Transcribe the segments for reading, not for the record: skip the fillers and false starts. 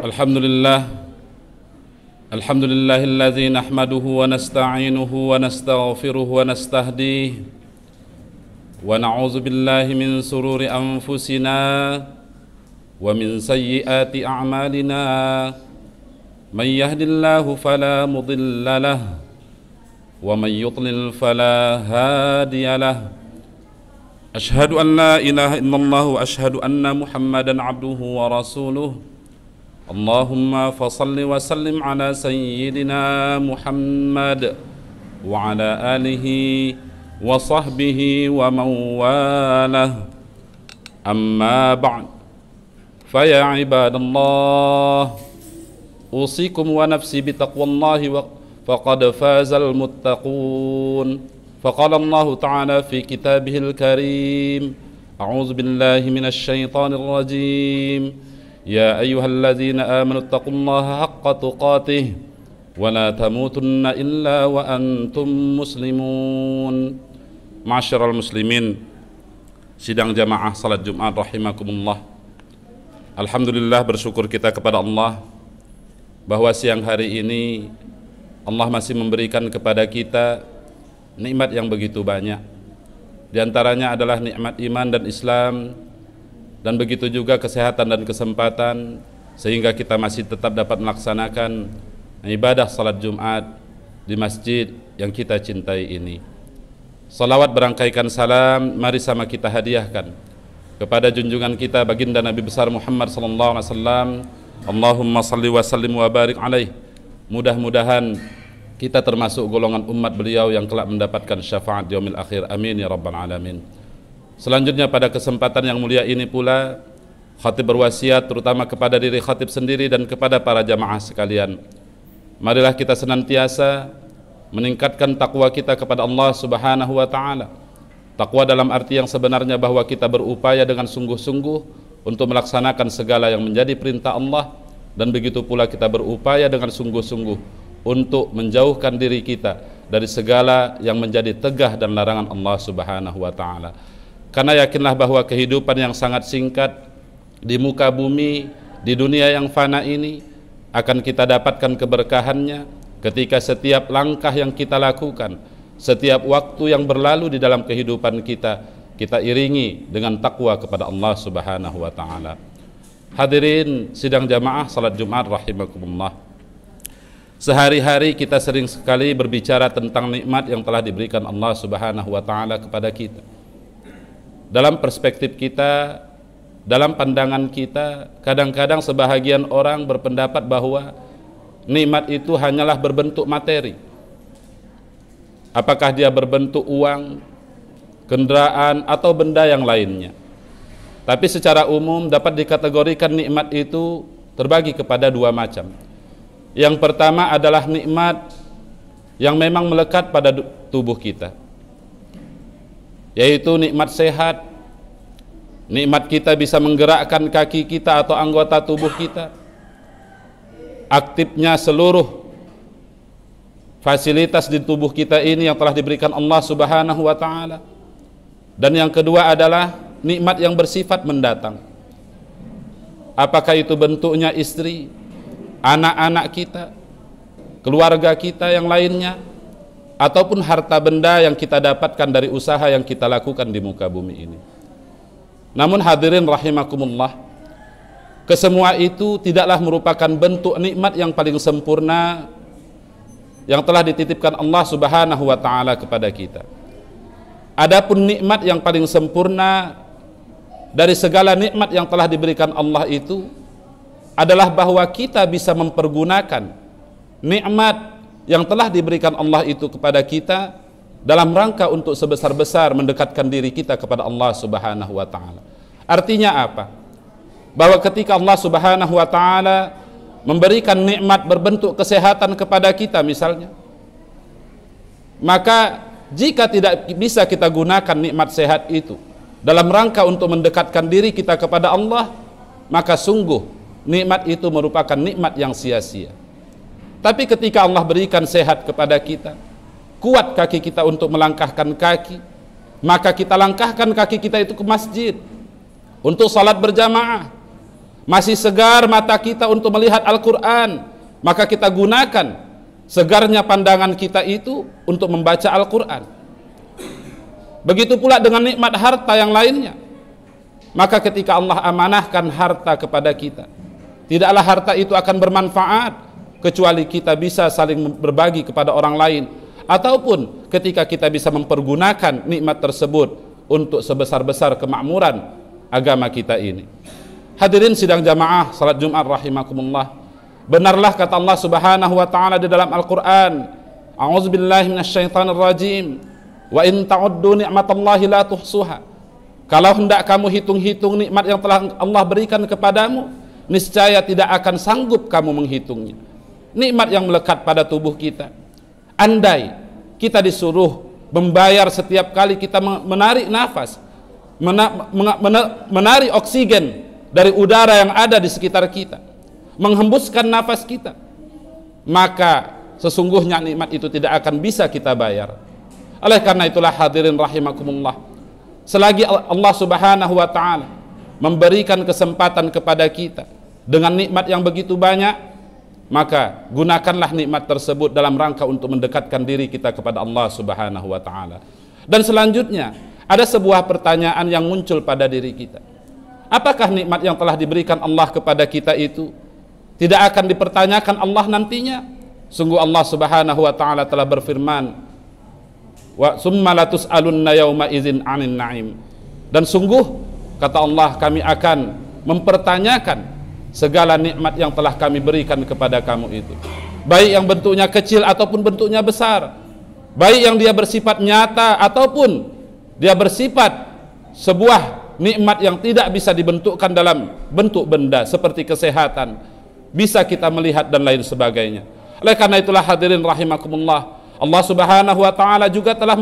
Alhamdulillah, alhamdulillahilladzi nahmaduhu wa nasta'inuhu wa nastaghfiruhu wa nastahdihi wa na'udzu billahi min sururi anfusina wa min sayyiati a'malina. Man yahdihillahu fala mudilla lahu wa man yudlil fala hadiya lahu. Ashhadu an la ilaha illallah wa ashhadu anna Muhammadan abduhu wa rasuluh. Allahumma fasalli wa sallim ala sayyidina Muhammad wa ala alihi wa sahbihi wa mawalah. Amma ba'd, faya ibadallah, usikum wa nafsi bitaqwallahi wa faqad fazal muttaqun. Faqala Allah ta'ala fi kitabihil karim, a'udzu billahi minasy syaithanir rajim. Ya ayyuhalladzina amanu taqullaha haqqa tuqatih wa la tamutunna illa wa antum muslimun. Ma'asyiral muslimin, sidang jamaah salat Jumat rahimakumullah. Alhamdulillah, bersyukur kita kepada Allah bahwa siang hari ini Allah masih memberikan kepada kita nikmat yang begitu banyak. Di antaranya adalah nikmat iman dan Islam, dan begitu juga kesehatan dan kesempatan, sehingga kita masih tetap dapat melaksanakan ibadah salat Jumat di masjid yang kita cintai ini. Salawat berangkaikan salam mari sama kita hadiahkan kepada junjungan kita baginda Nabi besar Muhammad sallallahu alaihi wasallam. Allahumma salli wa sallim wa barik alaih. Mudah-mudahan kita termasuk golongan umat beliau yang kelak mendapatkan syafaat di yaumil akhir. Amin ya rabbal alamin. Selanjutnya pada kesempatan yang mulia ini pula, khatib berwasiat terutama kepada diri khatib sendiri dan kepada para jamaah sekalian. Marilah kita senantiasa meningkatkan takwa kita kepada Allah Subhanahu wa taala. Takwa dalam arti yang sebenarnya bahwa kita berupaya dengan sungguh-sungguh untuk melaksanakan segala yang menjadi perintah Allah, dan begitu pula kita berupaya dengan sungguh-sungguh untuk menjauhkan diri kita dari segala yang menjadi tegah dan larangan Allah Subhanahu wa taala. Karena yakinlah bahwa kehidupan yang sangat singkat di muka bumi, di dunia yang fana ini, akan kita dapatkan keberkahannya ketika setiap langkah yang kita lakukan, setiap waktu yang berlalu di dalam kehidupan kita, kita iringi dengan takwa kepada Allah Subhanahu wa taala. Hadirin sidang jamaah salat Jumat rahimakumullah. Sehari-hari kita sering sekali berbicara tentang nikmat yang telah diberikan Allah Subhanahu wa taala kepada kita. Dalam perspektif kita, dalam pandangan kita, kadang-kadang sebahagian orang berpendapat bahwa nikmat itu hanyalah berbentuk materi. Apakah dia berbentuk uang, kendaraan, atau benda yang lainnya. Tapi secara umum dapat dikategorikan nikmat itu terbagi kepada dua macam. Yang pertama adalah nikmat yang memang melekat pada tubuh kita, yaitu nikmat sehat. Nikmat kita bisa menggerakkan kaki kita atau anggota tubuh kita, aktifnya seluruh fasilitas di tubuh kita ini yang telah diberikan Allah Subhanahu wa taala. Dan yang kedua adalah nikmat yang bersifat mendatang. Apakah itu bentuknya istri, anak-anak kita, keluarga kita yang lainnya, ataupun harta benda yang kita dapatkan dari usaha yang kita lakukan di muka bumi ini. Namun hadirin rahimakumullah, kesemua itu tidaklah merupakan bentuk nikmat yang paling sempurna yang telah dititipkan Allah Subhanahu wa taala kepada kita. Adapun nikmat yang paling sempurna dari segala nikmat yang telah diberikan Allah itu adalah bahwa kita bisa mempergunakan nikmat yang telah diberikan Allah itu kepada kita dalam rangka untuk sebesar-besar mendekatkan diri kita kepada Allah Subhanahu wa taala. Artinya apa? Bahwa ketika Allah Subhanahu wa taala memberikan nikmat berbentuk kesehatan kepada kita misalnya, maka jika tidak bisa kita gunakan nikmat sehat itu dalam rangka untuk mendekatkan diri kita kepada Allah, maka sungguh nikmat itu merupakan nikmat yang sia-sia. Tapi ketika Allah berikan sehat kepada kita, kuat kaki kita untuk melangkahkan kaki, maka kita langkahkan kaki kita itu ke masjid untuk salat berjamaah. masih segar mata kita untuk melihat Al-Quran, maka kita gunakan segarnya pandangan kita itu untuk membaca Al-Quran. Begitu pula dengan nikmat harta yang lainnya. Maka ketika Allah amanahkan harta kepada kita, tidaklah harta itu akan bermanfaat kecuali kita bisa saling berbagi kepada orang lain, ataupun ketika kita bisa mempergunakan nikmat tersebut untuk sebesar-besar kemakmuran agama kita ini. Hadirin sidang jamaah salat Jumat rahimakumullah, benarlah kata Allah Subhanahu wa taala di dalam Al-Qur'an, a'udzubillahi minasyaitonir rajim, wa in ta'uddu ni'matallahi la tuhsuha. Kalau hendak kamu hitung-hitung nikmat yang telah Allah berikan kepadamu, niscaya tidak akan sanggup kamu menghitungnya. Nikmat yang melekat pada tubuh kita. Andai kita disuruh membayar setiap kali kita menarik nafas, menarik oksigen dari udara yang ada di sekitar kita, menghembuskan nafas kita, maka sesungguhnya nikmat itu tidak akan bisa kita bayar. Oleh karena itulah hadirin rahimakumullah, selagi Allah Subhanahu wa taala memberikan kesempatan kepada kita dengan nikmat yang begitu banyak, maka gunakanlah nikmat tersebut dalam rangka untuk mendekatkan diri kita kepada Allah Subhanahu wa taala. Dan selanjutnya ada sebuah pertanyaan yang muncul pada diri kita. Apakah nikmat yang telah diberikan Allah kepada kita itu tidak akan dipertanyakan Allah nantinya? Sungguh Allah Subhanahu wa taala telah berfirman, wa summa latus'alunna yauma idzin 'anil na'im. Dan sungguh kata Allah, kami akan mempertanyakan segala nikmat yang telah kami berikan kepada kamu itu, baik yang bentuknya kecil ataupun bentuknya besar, baik yang dia bersifat nyata ataupun dia bersifat sebuah nikmat yang tidak bisa dibentukkan dalam bentuk benda seperti kesehatan, bisa kita melihat dan lain sebagainya. Oleh karena itulah hadirin rahimakumullah, Allah Subhanahu wa taala juga telah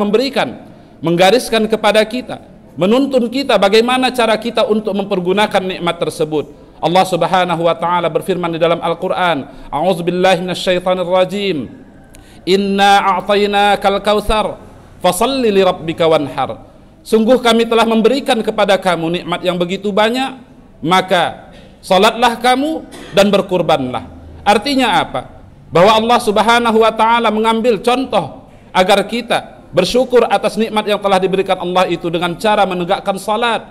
menggariskan kepada kita, menuntun kita bagaimana cara kita untuk mempergunakan nikmat tersebut. Allah Subhanahu wa taala berfirman di dalam Al-Qur'an, a'udzubillahi minasyaitonir rajim, inna a'tainakal kautsar fashalli lirabbika wanhar. Sungguh kami telah memberikan kepada kamu nikmat yang begitu banyak, maka salatlah kamu dan berkurbanlah. Artinya apa? Bahwa Allah Subhanahu wa taala mengambil contoh agar kita bersyukur atas nikmat yang telah diberikan Allah itu dengan cara menegakkan salat.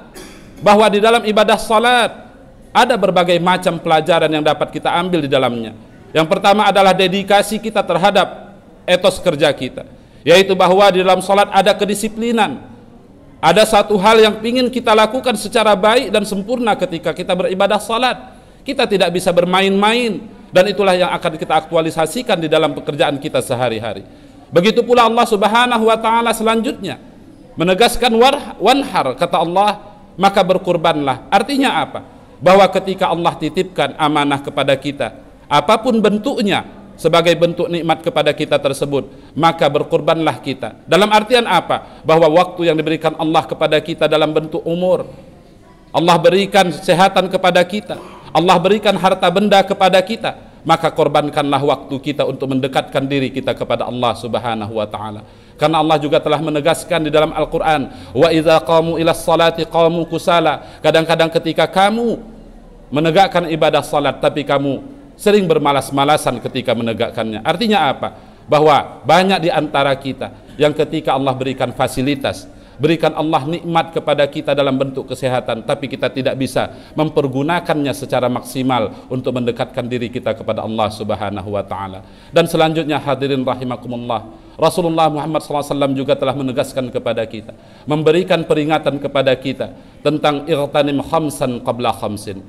Bahwa di dalam ibadah salat ada berbagai macam pelajaran yang dapat kita ambil di dalamnya. Yang pertama adalah dedikasi kita terhadap etos kerja kita, yaitu bahwa di dalam salat ada kedisiplinan. Ada satu hal yang ingin kita lakukan secara baik dan sempurna ketika kita beribadah salat. Kita tidak bisa bermain-main, dan itulah yang akan kita aktualisasikan di dalam pekerjaan kita sehari-hari. Begitu pula Allah Subhanahu wa taala selanjutnya menegaskan wanhar, kata Allah, maka berkurbanlah. Artinya apa? Bahwa ketika Allah titipkan amanah kepada kita, apapun bentuknya, sebagai bentuk nikmat kepada kita tersebut, maka berkorbanlah kita. Dalam artian apa? Bahwa waktu yang diberikan Allah kepada kita dalam bentuk umur, Allah berikan kesehatan kepada kita, Allah berikan harta benda kepada kita, maka korbankanlah waktu kita untuk mendekatkan diri kita kepada Allah Subhanahu wa taala. Karena Allah juga telah menegaskan di dalam Al-Qur'an, wa idza qamu ilas salati qamu kusala. Kadang-kadang ketika kamu menegakkan ibadah salat tapi kamu sering bermalas-malasan ketika menegakkannya. Artinya apa? Bahwa banyak di antara kita yang ketika Allah berikan fasilitas, berikan Allah nikmat kepada kita dalam bentuk kesehatan, tapi kita tidak bisa mempergunakannya secara maksimal untuk mendekatkan diri kita kepada Allah Subhanahu wa taala. Dan selanjutnya hadirin rahimakumullah, Rasulullah Muhammad SAW juga telah menegaskan kepada kita, memberikan peringatan kepada kita tentang irtanim khamsan qabla khamsin,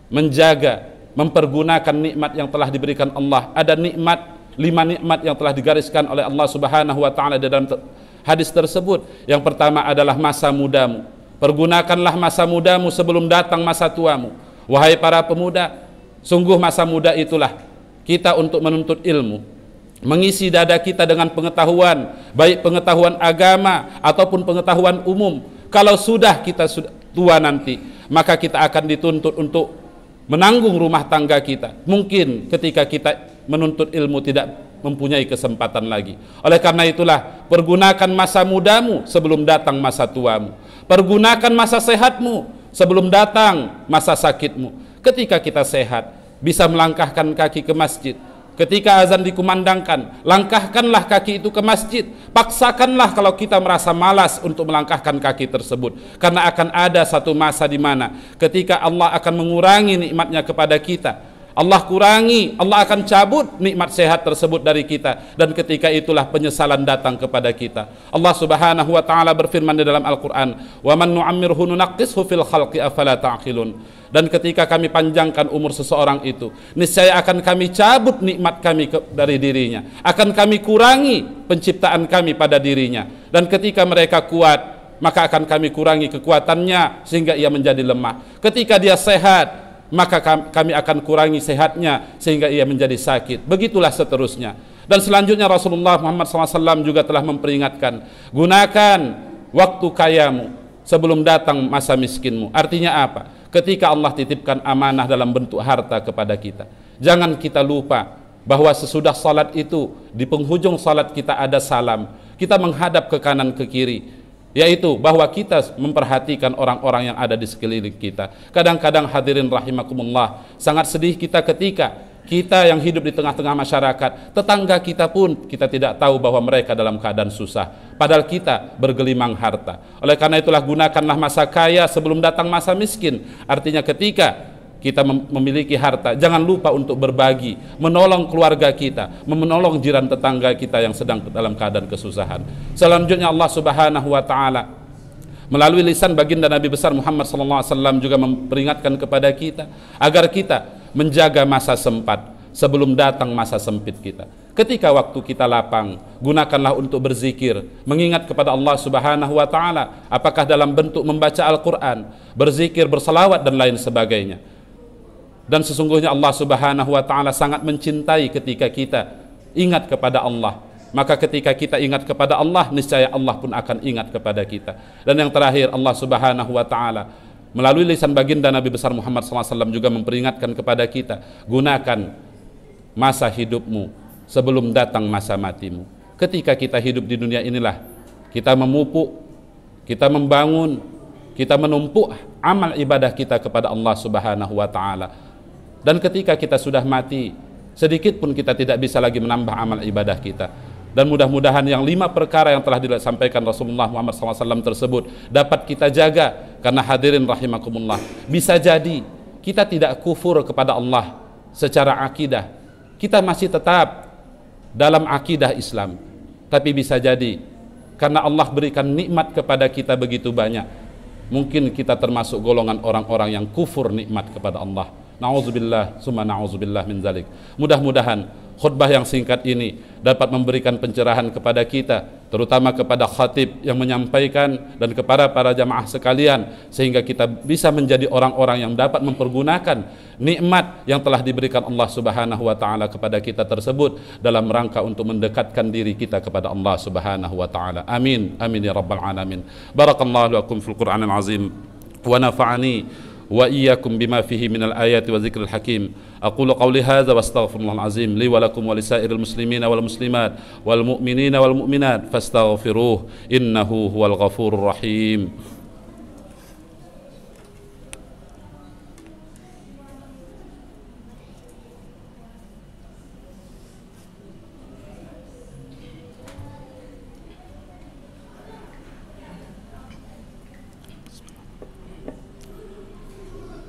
menjaga, mempergunakan nikmat yang telah diberikan Allah. Ada nikmat, 5 nikmat yang telah digariskan oleh Allah Subhanahu wa taala dalam hadis tersebut. Yang pertama adalah masa mudamu. Pergunakanlah masa mudamu sebelum datang masa tuamu. Wahai para pemuda, sungguh masa muda itulah kita untuk menuntut ilmu, mengisi dada kita dengan pengetahuan, baik pengetahuan agama ataupun pengetahuan umum. Kalau sudah kita tua nanti, maka kita akan dituntut untuk menanggung rumah tangga kita. Mungkin ketika kita menuntut ilmu tidak mempunyai kesempatan lagi. Oleh karena itulah, pergunakan masa mudamu sebelum datang masa tuamu. Pergunakan masa sehatmu sebelum datang masa sakitmu. Ketika kita sehat, bisa melangkahkan kaki ke masjid. Ketika azan dikumandangkan, langkahkanlah kaki itu ke masjid. Paksakanlah kalau kita merasa malas untuk melangkahkan kaki tersebut, karena akan ada satu masa di mana ketika Allah akan mengurangi nikmatnya kepada kita. Allah kurangi, Allah akan cabut nikmat sehat tersebut dari kita, dan ketika itulah penyesalan datang kepada kita. Allah Subhanahu wa taala berfirman di dalam Al-Qur'an, "Wa man nu'ammirhu nunaqqishu fil khalqi afala ta'qilun." Dan ketika kami panjangkan umur seseorang itu, niscaya akan kami cabut nikmat kami dari dirinya, akan kami kurangi penciptaan kami pada dirinya. Dan ketika mereka kuat, maka akan kami kurangi kekuatannya sehingga ia menjadi lemah. Ketika dia sehat, maka kami akan kurangi sehatnya sehingga ia menjadi sakit. Begitulah seterusnya. Dan selanjutnya Rasulullah Muhammad SAW juga telah memperingatkan, gunakan waktu kayamu sebelum datang masa miskinmu. Artinya apa? Ketika Allah titipkan amanah dalam bentuk harta kepada kita, jangan kita lupa bahwa sesudah salat itu, di penghujung salat kita ada salam, kita menghadap ke kanan ke kiri, yaitu bahwa kita memperhatikan orang-orang yang ada di sekeliling kita. Kadang-kadang hadirin rahimakumullah, sangat sedih kita ketika kita yang hidup di tengah-tengah masyarakat, tetangga kita pun kita tidak tahu bahwa mereka dalam keadaan susah, padahal kita bergelimang harta. Oleh karena itulah gunakanlah masa kaya sebelum datang masa miskin. Artinya ketika kita memiliki harta, jangan lupa untuk berbagi, menolong keluarga kita, menolong jiran tetangga kita yang sedang dalam keadaan kesusahan. Selanjutnya Allah Subhanahu wa taala melalui lisan baginda Nabi besar Muhammad SAW juga memperingatkan kepada kita agar kita menjaga masa sempat sebelum datang masa sempit kita. Ketika waktu kita lapang, gunakanlah untuk berzikir, mengingat kepada Allah Subhanahu wa taala, apakah dalam bentuk membaca Al-Qur'an, berzikir, berselawat dan lain sebagainya. Dan sesungguhnya Allah Subhanahu wa taala sangat mencintai ketika kita ingat kepada Allah. Maka ketika kita ingat kepada Allah, niscaya Allah pun akan ingat kepada kita. Dan yang terakhir, Allah Subhanahu wa taala melalui lisan baginda Nabi besar Muhammad SAW juga memperingatkan kepada kita, gunakan masa hidupmu sebelum datang masa matimu. Ketika kita hidup di dunia inilah kita memupuk, kita membangun, kita menumpuk amal ibadah kita kepada Allah Subhanahu wa taala. Dan ketika kita sudah mati, sedikit pun kita tidak bisa lagi menambah amal ibadah kita. Dan mudah-mudahan yang 5 perkara yang telah disampaikan Rasulullah Muhammad SAW tersebut dapat kita jaga. Karena hadirin rahimakumullah, bisa jadi kita tidak kufur kepada Allah secara akidah, kita masih tetap dalam akidah Islam. Tapi bisa jadi karena Allah berikan nikmat kepada kita begitu banyak, mungkin kita termasuk golongan orang-orang yang kufur nikmat kepada Allah. Na'udzubillah, summa na'udzubillah min zalik. Mudah-mudahan khutbah yang singkat ini dapat memberikan pencerahan kepada kita, terutama kepada khatib yang menyampaikan dan kepada para jamaah sekalian, sehingga kita bisa menjadi orang-orang yang dapat mempergunakan nikmat yang telah diberikan Allah Subhanahu wa taala kepada kita tersebut dalam rangka untuk mendekatkan diri kita kepada Allah Subhanahu wa taala. Amin. Amin ya rabbal alamin. Barakallahu lakum fil Qur'anil azim wa nafa'ani wa iyyakum bima fihi minal ayati wa dzikril hakim. Aqulu qawli hadza wa astaghfirullahal azim li wa lakum wa lisairil muslimina wal muslimat wal mu'minina wal mu'minat fastaghfiruh innahu huwal ghafurur rahim.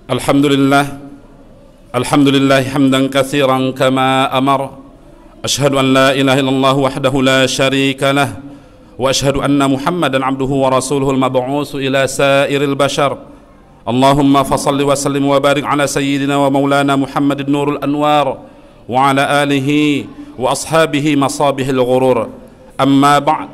Alhamdulillah hamdan katsiran kama amar. Ashhadu an la ilaha illallah wahdahu la syarika lah wa ashhadu anna Muhammadan abduhu wa rasuluhu al-mab'uts ila sairil bashar. Allahumma fashalli wa sallim wa barik ala sayyidina wa maulana Muhammadin nurul anwar wa ala alihi wa ashabihi masabihil ghurur. Amma ba'd,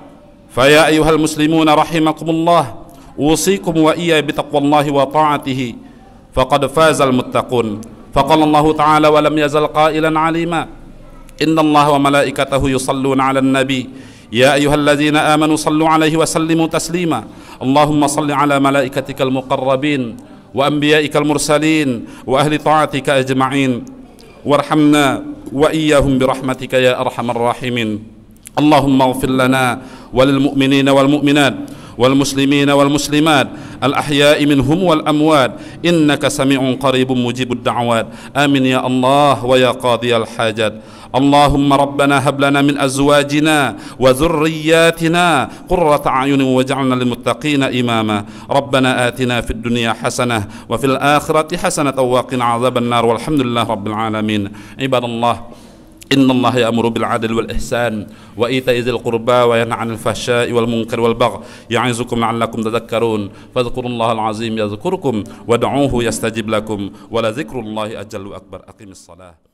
fa ya ayyuhal muslimuna rahimakumullah, usikum wa iyya bitaqwallahi wa ta'atihi faqad fazal muttaqun. Faqala Allah ta'ala wa lam yazal qailan 'alima innallaha wa malaikatahu yusalluna 'alan nabi ya ayyuhalladzina amanu sallu 'alaihi wa sallimu taslima. Allahumma salli 'ala malaikatikal muqarrabin wa anbiya'ikal mursalin wa ahli ta'atika ajma'in warhamna wa iyyahum birahmatika ya arhamar rahimin. Allahumma ighfir lana walil mu'minina wal mu'minat والمسلمين والمسلمات الأحياء منهم والأموات إنك سميع قريب مجيب الدعوات آمين يا الله ويا قاضي الحاجات. اللهم ربنا هب لنا من أزواجنا وذرياتنا قرة أعين واجعلنا للمتقين إماما. ربنا آتنا في الدنيا حسنة وفي الآخرة حسنة وقنا عذاب النار والحمد لله رب العالمين. عباد الله، إن الله يأمر بالعدل والإحسان وإيتاء ذي القربى وينهى عن الفحشاء والمنكر والبغي يعظكم لعلكم تذكرون فاذكروا الله العظيم يذكركم وادعوه يستجب لكم ولذكر الله أجل وأكبر. أقم الصلاة.